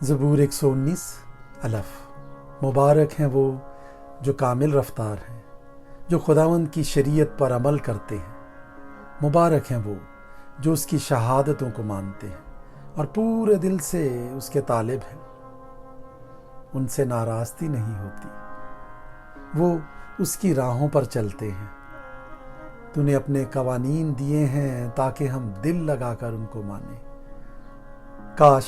زبور 119 الف۔ مبارک ہیں وہ جو کامل رفتار ہیں، جو خداوند کی شریعت پر عمل کرتے ہیں۔ مبارک ہیں وہ جو اس کی شہادتوں کو مانتے ہیں اور پورے دل سے اس کے طالب ہیں۔ ان سے ناراستی نہیں ہوتی، وہ اس کی راہوں پر چلتے ہیں۔ تو نے اپنے قوانین دیے ہیں تاکہ ہم دل لگا کر ان کو مانیں۔ کاش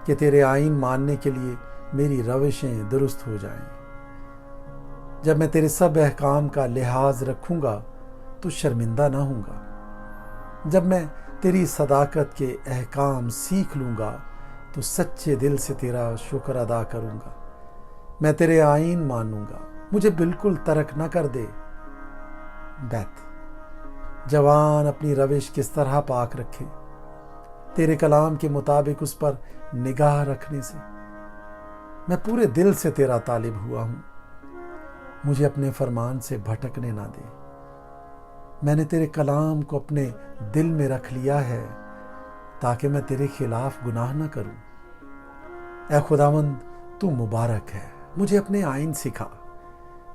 کہ تیرے آئین ماننے کے لیے میری روشیں درست ہو جائیں۔ جب میں تیرے سب احکام کا لحاظ رکھوں گا تو شرمندہ نہ ہوں گا۔ جب میں تیری صداقت کے احکام سیکھ لوں گا تو سچے دل سے تیرا شکر ادا کروں گا۔ میں تیرے آئین مانوں گا، مجھے بالکل ترک نہ کر دے۔ بیت جوان اپنی روش کس طرح پاک رکھے، تیرے کلام کے مطابق اس پر نگاہ رکھنے سے۔ میں پورے دل سے تیرا طالب ہوا ہوں، مجھے اپنے فرمان سے بھٹکنے نہ دے۔ میں نے تیرے کلام کو اپنے دل میں رکھ لیا ہے تاکہ میں تیرے خلاف گناہ نہ کروں۔ اے خداوند، تو مبارک ہے، مجھے اپنے آئین سکھا۔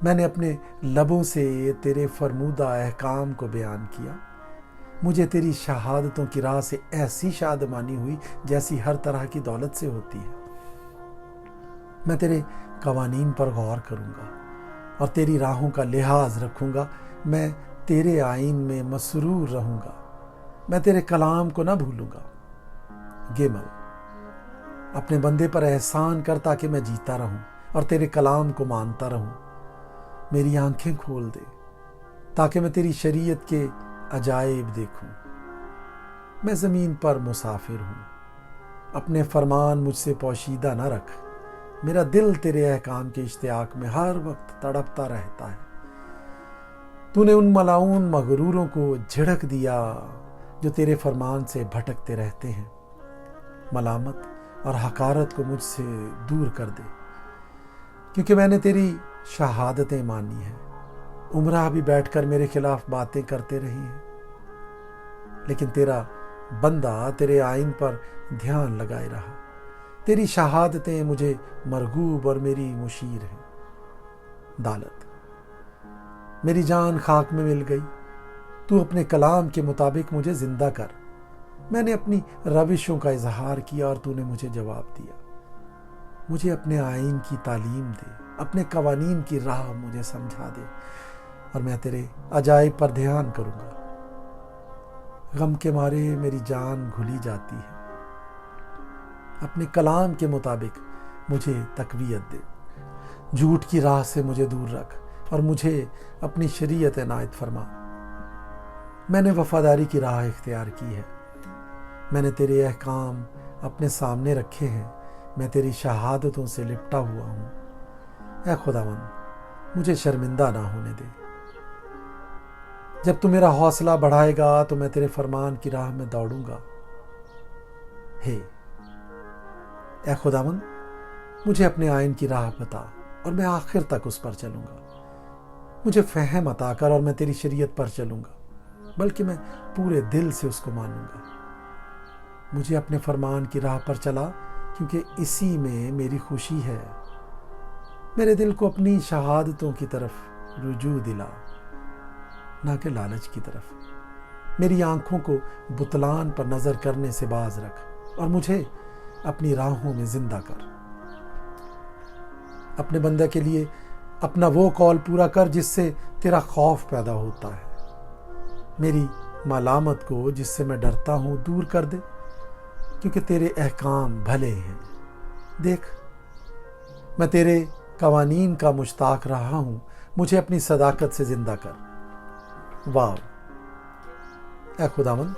میں نے اپنے لبوں سے تیرے فرمودہ احکام کو بیان کیا۔ مجھے تیری شہادتوں کی راہ سے ایسی شادمانی ہوئی جیسی ہر طرح کی دولت سے ہوتی ہے۔ میں تیرے قوانین پر غور کروں گا اور تیری راہوں کا لحاظ رکھوں گا۔ میں تیرے آئین میں مسرور رہوں گا، میں تیرے کلام کو نہ بھولوں گا۔ گیمل اپنے بندے پر احسان کر تاکہ میں جیتا رہوں اور تیرے کلام کو مانتا رہوں۔ میری آنکھیں کھول دے تاکہ میں تیری شریعت کے عجائب دیکھوں۔ میں زمین پر مسافر ہوں، اپنے فرمان مجھ سے پوشیدہ نہ رکھ۔ میرا دل تیرے احکام کے اشتیاق میں ہر وقت تڑپتا رہتا ہے۔ تو نے ان ملاؤن مغروروں کو جھڑک دیا جو تیرے فرمان سے بھٹکتے رہتے ہیں۔ ملامت اور حقارت کو مجھ سے دور کر دے، کیونکہ میں نے تیری شہادتیں مانی ہیں۔ عمرہ بھی بیٹھ کر میرے خلاف باتیں کرتے رہی ہیں، لیکن تیرا بندہ تیرے آئین پر دھیان لگائے رہا۔ تیری شہادتیں مجھے مرغوب اور میری مشیر ہیں۔ دالت میری جان خاک میں مل گئی، تو اپنے کلام کے مطابق مجھے زندہ کر۔ میں نے اپنی روشوں کا اظہار کیا اور تو نے مجھے جواب دیا۔ مجھے اپنے آئین کی تعلیم دے، اپنے قوانین کی راہ مجھے سمجھا دے اور میں تیرے عجائب پر دھیان کروں گا۔ غم کے مارے میری جان گھلی جاتی ہے، اپنے کلام کے مطابق مجھے تقویت دے۔ جھوٹ کی راہ سے مجھے دور رکھ اور مجھے اپنی شریعت عنایت فرما۔ میں نے وفاداری کی راہ اختیار کی ہے، میں نے تیرے احکام اپنے سامنے رکھے ہیں۔ میں تیری شہادتوں سے لپٹا ہوا ہوں۔ اے خداوند، مجھے شرمندہ نہ ہونے دے۔ جب تو میرا حوصلہ بڑھائے گا تو میں تیرے فرمان کی راہ میں دوڑوں گا۔ اے خداوند، مجھے اپنے آئین کی راہ بتا اور میں آخر تک اس پر چلوں گا۔ مجھے فہم عطا کر اور میں تیری شریعت پر چلوں گا، بلکہ میں پورے دل سے اس کو مانوں گا۔ مجھے اپنے فرمان کی راہ پر چلا، کیونکہ اسی میں میری خوشی ہے۔ میرے دل کو اپنی شہادتوں کی طرف رجوع دلا، نہ کہ لالچ کی طرف۔ میری آنکھوں کو بتلان پر نظر کرنے سے باز رکھ اور مجھے اپنی راہوں میں زندہ کر۔ اپنے بندے کے لیے اپنا وہ قول پورا کر جس سے تیرا خوف پیدا ہوتا ہے۔ میری ملامت کو جس سے میں ڈرتا ہوں دور کر دے، کیونکہ تیرے احکام بھلے ہیں۔ دیکھ، میں تیرے قوانین کا مشتاق رہا ہوں، مجھے اپنی صداقت سے زندہ کر۔ واو! اے خداوند،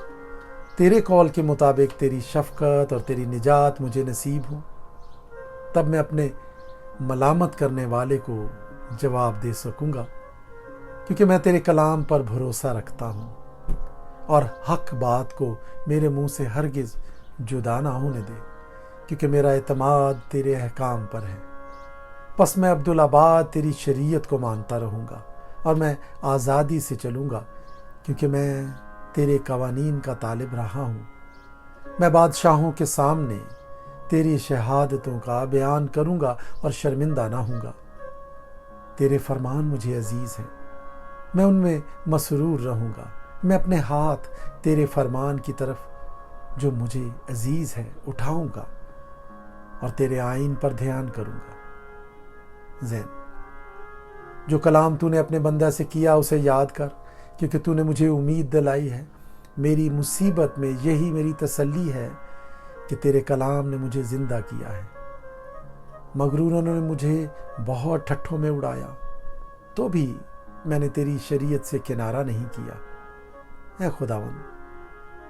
تیرے قول کے مطابق تیری شفقت اور تیری نجات مجھے نصیب ہو، تب میں اپنے ملامت کرنے والے کو جواب دے سکوں گا، کیونکہ میں تیرے کلام پر بھروسہ رکھتا ہوں، اور حق بات کو میرے منہ سے ہرگز جدا نہ ہونے دے، کیونکہ میرا اعتماد تیرے احکام پر ہے۔ پس میں عبدالآباد تیری شریعت کو مانتا رہوں گا اور میں آزادی سے چلوں گا، کیونکہ میں تیرے قوانین کا طالب رہا ہوں۔ میں بادشاہوں کے سامنے تیری شہادتوں کا بیان کروں گا اور شرمندہ نہ ہوں گا۔ تیرے فرمان مجھے عزیز ہیں، میں ان میں مسرور رہوں گا۔ میں اپنے ہاتھ تیرے فرمان کی طرف جو مجھے عزیز ہے اٹھاؤں گا اور تیرے آئین پر دھیان کروں گا۔ زین، جو کلام تو نے اپنے بندہ سے کیا اسے یاد کر، کیونکہ تو نے مجھے امید دلائی ہے۔ میری مصیبت میں یہی میری تسلی ہے کہ تیرے کلام نے مجھے زندہ کیا ہے۔ مغروروں نے مجھے بہت ٹھٹھوں میں اڑایا، تو بھی میں نے تیری شریعت سے کنارہ نہیں کیا۔ اے خداوند،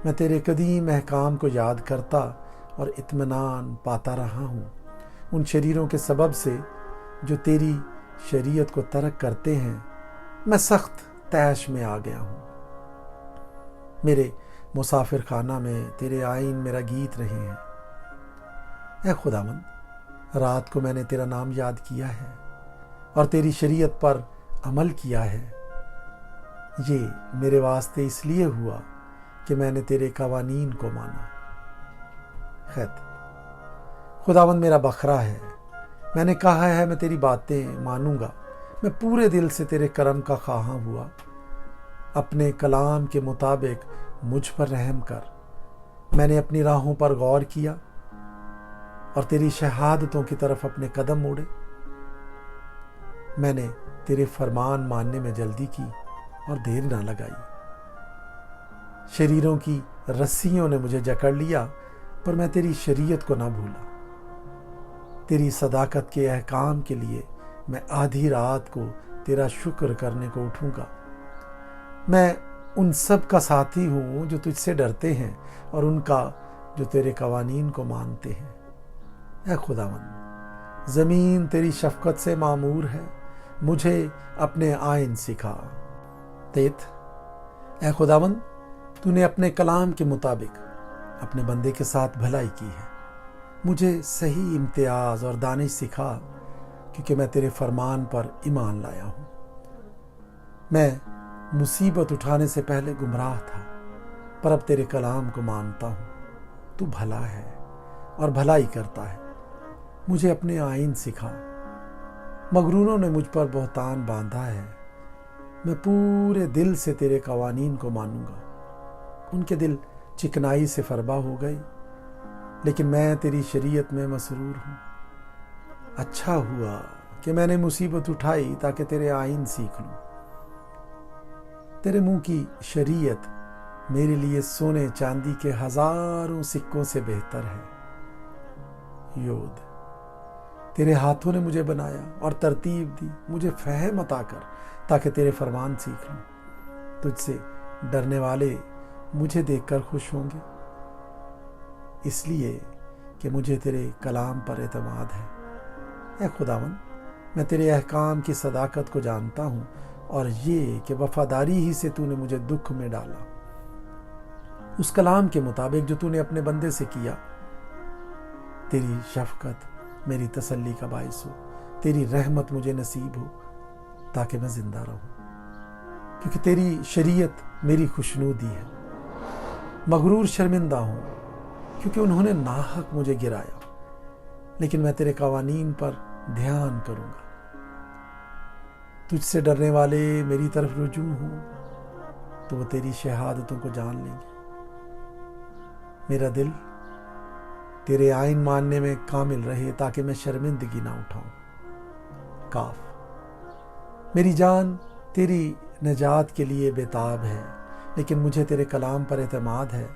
میں تیرے قدیم احکام کو یاد کرتا اور اطمینان پاتا رہا ہوں ان شریروں کے سبب سے جو تیری شریعت کو ترک کرتے ہیں۔ میں سخت طیش میں آ گیا ہوں۔ میرے مسافر خانہ میں تیرے آئین میرا گیت رہے ہیں۔ اے خداوند، رات کو میں نے تیرا نام یاد کیا ہے اور تیری شریعت پر عمل کیا ہے۔ یہ میرے واسطے اس لیے ہوا کہ میں نے تیرے قوانین کو مانا۔ خط، خداوند میرا بکھرا ہے، میں نے کہا ہے میں تیری باتیں مانوں گا۔ میں پورے دل سے تیرے کرم کا خواہاں ہوا۔ اپنے کلام کے مطابق مجھ پر رحم کر۔ میں نے اپنی راہوں پر غور کیا اور تیری شہادتوں کی طرف اپنے قدم موڑے۔ میں نے تیرے فرمان ماننے میں جلدی کی اور دیر نہ لگائی۔ شریروں کی رسیوں نے مجھے جکڑ لیا، پر میں تیری شریعت کو نہ بھولا۔ تیری صداقت کے احکام کے لیے میں آدھی رات کو تیرا شکر کرنے کو اٹھوں گا۔ میں ان سب کا ساتھی ہوں جو تجھ سے ڈرتے ہیں اور ان کا جو تیرے قوانین کو مانتے ہیں۔ اے خداوند، زمین تیری شفقت سے معمور ہے، مجھے اپنے آئین سکھا۔ تیت، اے خداوند، تو نے اپنے کلام کے مطابق اپنے بندے کے ساتھ بھلائی کی ہے۔ مجھے صحیح امتیاز اور دانش سکھا، کیونکہ میں تیرے فرمان پر ایمان لایا ہوں۔ میں مصیبت اٹھانے سے پہلے گمراہ تھا، پر اب تیرے کلام کو مانتا ہوں۔ تو بھلا ہے اور بھلائی کرتا ہے، مجھے اپنے آئین سکھا۔ مغروروں نے مجھ پر بہتان باندھا ہے، میں پورے دل سے تیرے قوانین کو مانوں گا۔ ان کے دل چکنائی سے فربا ہو گئے، لیکن میں تیری شریعت میں مسرور ہوں۔ اچھا ہوا کہ میں نے مصیبت اٹھائی تاکہ تیرے آئین سیکھ لوں۔ تیرے منہ کی شریعت میرے لیے سونے چاندی کے ہزاروں سکوں سے بہتر ہے۔ یود، تیرے ہاتھوں نے مجھے بنایا اور ترتیب دی، مجھے فہم عطا کر تاکہ تیرے فرمان سیکھ لوں۔ تجھ سے ڈرنے والے مجھے دیکھ کر خوش ہوں گے، اس لیے کہ مجھے تیرے کلام پر اعتماد ہے۔ اے خداوند، میں تیرے احکام کی صداقت کو جانتا ہوں، اور یہ کہ وفاداری ہی سے تو نے مجھے دکھ میں ڈالا۔ اس کلام کے مطابق جو تو نے اپنے بندے سے کیا، تیری شفقت میری تسلی کا باعث ہو، تیری رحمت مجھے نصیب ہو تاکہ میں زندہ رہوں، کیونکہ تیری شریعت میری خوشنودی ہے۔ مغرور شرمندہ ہوں کیونکہ انہوں نے ناحق مجھے گرایا، لیکن میں تیرے قوانین پر دھیان کروں گا۔ تجھ سے ڈرنے والے میری طرف رجوع ہوں تو وہ تیری شہادتوں کو جان لیں گے۔ میرا دل تیرے آئین ماننے میں کامل رہے تاکہ میں شرمندگی نہ اٹھاؤں۔ کاف، میری جان تیری نجات کے لیے بےتاب ہے، لیکن مجھے تیرے کلام پر اعتماد ہے۔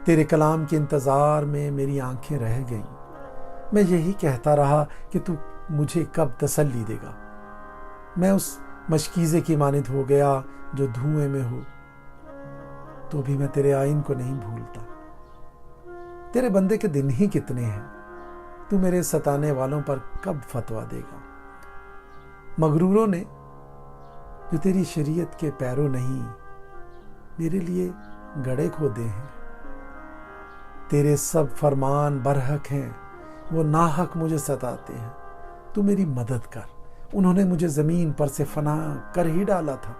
تیرے کلام کے انتظار میں میری آنکھیں رہ گئیں۔ میں یہی کہتا رہا کہ تو مجھے کب تسلی دے گا۔ میں اس مشکیزے کی مانند ہو گیا جو دھوئیں میں ہو، تو بھی میں تیرے آئین کو نہیں بھولتا۔ تیرے بندے کے دن ہی کتنے ہیں، تو میرے ستانے والوں پر کب فتویٰ دے گا۔ مغروروں نے جو تیری شریعت کے پیرو نہیں، میرے لیے گڑھے کھودے ہیں۔ تیرے سب فرمان برحق ہیں، وہ ناحق مجھے ستاتے ہیں۔ تو میری مدد کر۔ انہوں نے مجھے زمین پر سے فنا کر ہی ڈالا تھا،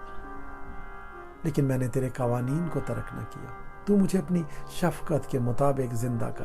لیکن میں نے تیرے قوانین کو ترک نہ کیا۔ تو مجھے اپنی شفقت کے مطابق زندہ کر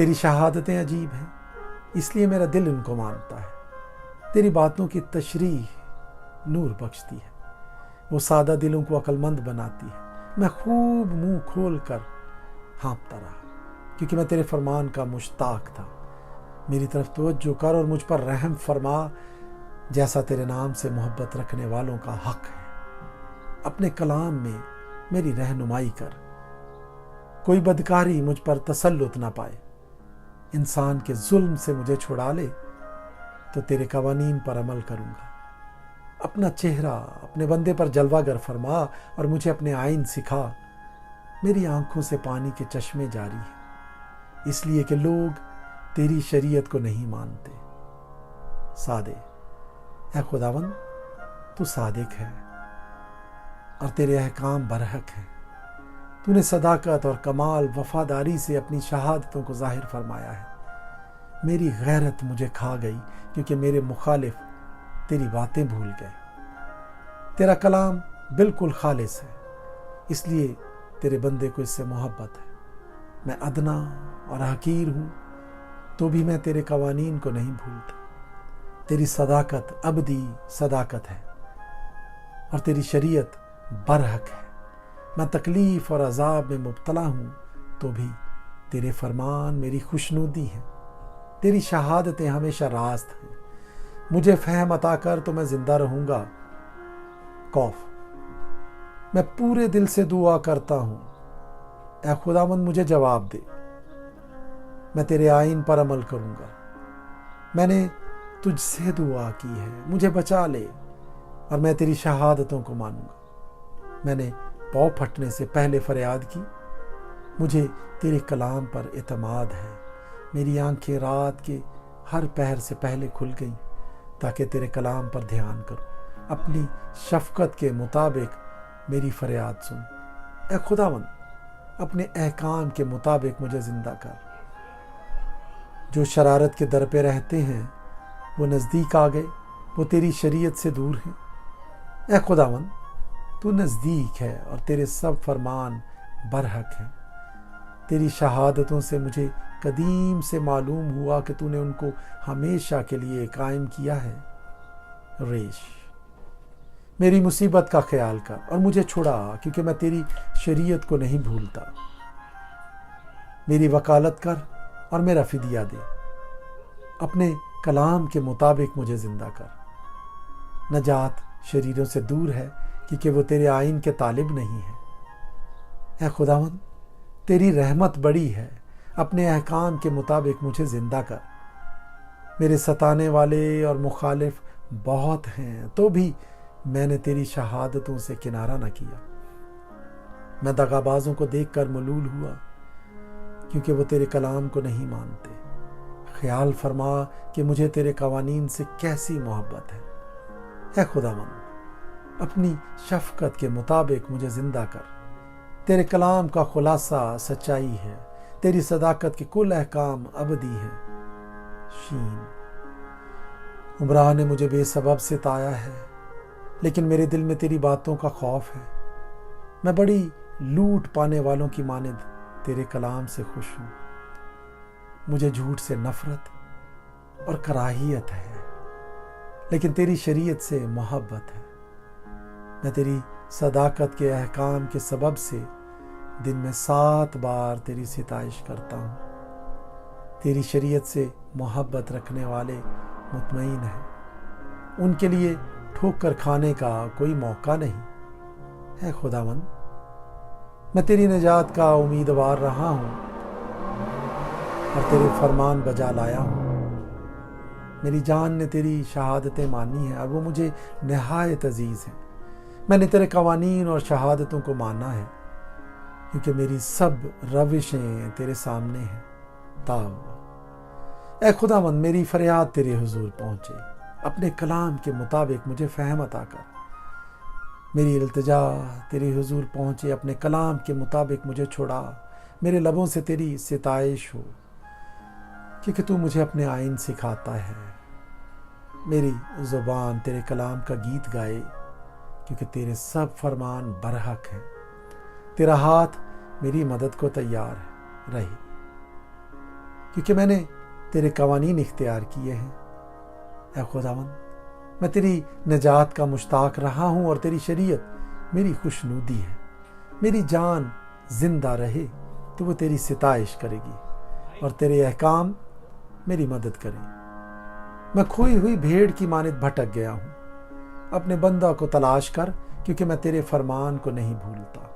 تیری شہادتیں عجیب ہیں، اس لیے میرا دل ان کو مانتا ہے۔ تیری باتوں کی تشریح نور بخشتی ہے، وہ سادہ دلوں کو عقل مند بناتی ہے۔ میں خوب منہ کھول کر ہانپتا رہا، کیونکہ میں تیرے فرمان کا مشتاق تھا۔ میری طرف توجہ کر اور مجھ پر رحم فرما، جیسا تیرے نام سے محبت رکھنے والوں کا حق ہے۔ اپنے کلام میں میری رہنمائی کر، کوئی بدکاری مجھ پر تسلط نہ پائے۔ انسان کے ظلم سے مجھے چھڑا لے تو تیرے قوانین پر عمل کروں گا۔ اپنا چہرہ اپنے بندے پر جلوہ گر فرما اور مجھے اپنے آئین سکھا۔ میری آنکھوں سے پانی کے چشمے جاری ہیں، اس لیے کہ لوگ تیری شریعت کو نہیں مانتے۔ سادے، اے خداوند تو صادق ہے اور تیرے احکام برحق ہیں۔ تو نے صداقت اور کمال وفاداری سے اپنی شہادتوں کو ظاہر فرمایا ہے۔ میری غیرت مجھے کھا گئی کیونکہ میرے مخالف تیری باتیں بھول گئے۔ تیرا کلام بالکل خالص ہے، اس لیے تیرے بندے کو اس سے محبت ہے۔ میں ادنا اور حقیر ہوں تو بھی میں تیرے قوانین کو نہیں بھولتا۔ تیری صداقت ابدی صداقت ہے اور تیری شریعت برحق ہے۔ میں تکلیف اور عذاب میں مبتلا ہوں تو بھی تیرے فرمان میری خوشنودی ہیں۔ تیری شہادتیں ہمیشہ راست ہیں۔ مجھے فہم عطا کر تو میں زندہ رہوں گا۔ قوف، میں پورے دل سے دعا کرتا ہوں، اے خداوند مجھے جواب دے۔ میں تیرے آئین پر عمل کروں گا۔ میں نے تجھ سے دعا کی ہے، مجھے بچا لے اور میں تیری شہادتوں کو مانوں گا۔ میں نے پاؤں پھٹنے سے پہلے فریاد کی، مجھے تیرے کلام پر اعتماد ہے۔ میری آنکھیں رات کے ہر پہر سے پہلے کھل گئیں تاکہ تیرے کلام پر دھیان کروں۔ اپنی شفقت کے مطابق میری فریاد سن۔ اے خداوند، اپنے احکام کے مطابق مجھے زندہ کر۔ جو شرارت کے در پہ رہتے ہیں وہ نزدیک آ گئے، وہ تیری شریعت سے دور ہیں۔ اے خداوند، تو نزدیک ہے اور تیرے سب فرمان برحق ہیں۔ تیری شہادتوں سے مجھے قدیم سے معلوم ہوا کہ تو نے ان کو ہمیشہ کے لیے قائم کیا ہے۔ ریش، میری مصیبت کا خیال کر اور مجھے چھڑا، کیونکہ میں تیری شریعت کو نہیں بھولتا۔ میری وکالت کر اور میرا فدیہ دے، اپنے کلام کے مطابق مجھے زندہ کر۔ نجات شریروں سے دور ہے کیونکہ وہ تیرے آئین کے طالب نہیں ہیں۔ اے خداوند، تیری رحمت بڑی ہے، اپنے احکام کے مطابق مجھے زندہ کر۔ میرے ستانے والے اور مخالف بہت ہیں تو بھی میں نے تیری شہادتوں سے کنارہ نہ کیا۔ میں دغابازوں کو دیکھ کر ملول ہوا کیونکہ وہ تیرے کلام کو نہیں مانتے۔ خیال فرما کہ مجھے تیرے قوانین سے کیسی محبت ہے۔ اے خداوند، اپنی شفقت کے مطابق مجھے زندہ کر۔ تیرے کلام کا خلاصہ سچائی ہے، تیری صداقت کے کل احکام ابدی ہیں۔ شین، عمرہ نے مجھے بے سبب ستایا ہے، لیکن میرے دل میں تیری باتوں کا خوف ہے۔ میں بڑی لوٹ پانے والوں کی مانند تیرے کلام سے خوش ہوں۔ مجھے جھوٹ سے نفرت اور کراہیت ہے، لیکن تیری شریعت سے محبت ہے۔ میں تیری صداقت کے احکام کے سبب سے دن میں 7 بار تیری ستائش کرتا ہوں۔ تیری شریعت سے محبت رکھنے والے مطمئن ہیں، ان کے لیے ٹھوکر کھانے کا کوئی موقع نہیں۔ اے خداوند، میں تیری نجات کا امیدوار رہا ہوں اور تیرے فرمان بجا لایا ہوں۔ میری جان نے تیری شہادتیں مانی ہیں اور وہ مجھے نہایت عزیز ہیں۔ میں نے تیرے قوانین اور شہادتوں کو مانا ہے کیونکہ میری سب روشیں تیرے سامنے ہیں۔ تاو، اے خداوند، میری فریاد تیرے حضور پہنچے، اپنے کلام کے مطابق مجھے فہم عطا کر۔ میری التجا تیرے حضور پہنچے، اپنے کلام کے مطابق مجھے چھڑا۔ میرے لبوں سے تیری ستائش ہو کیونکہ تو مجھے اپنے آئین سکھاتا ہے۔ میری زبان تیرے کلام کا گیت گائے کیونکہ تیرے سب فرمان برحق ہیں۔ تیرا ہاتھ میری مدد کو تیار رہی۔ کیونکہ میں نے تیرے قوانین اختیار کیے ہیں۔ اے خداوند، میں تیری نجات کا مشتاق رہا ہوں اور تیری شریعت میری خوشنودی ہے۔ میری جان زندہ رہے تو وہ تیری ستائش کرے گی اور تیرے احکام میری مدد کرے۔ میں کھوئی ہوئی بھیڑ کی مانند بھٹک گیا ہوں۔ اپنے بندہ کو تلاش کر، کیونکہ میں تیرے فرمان کو نہیں بھولتا۔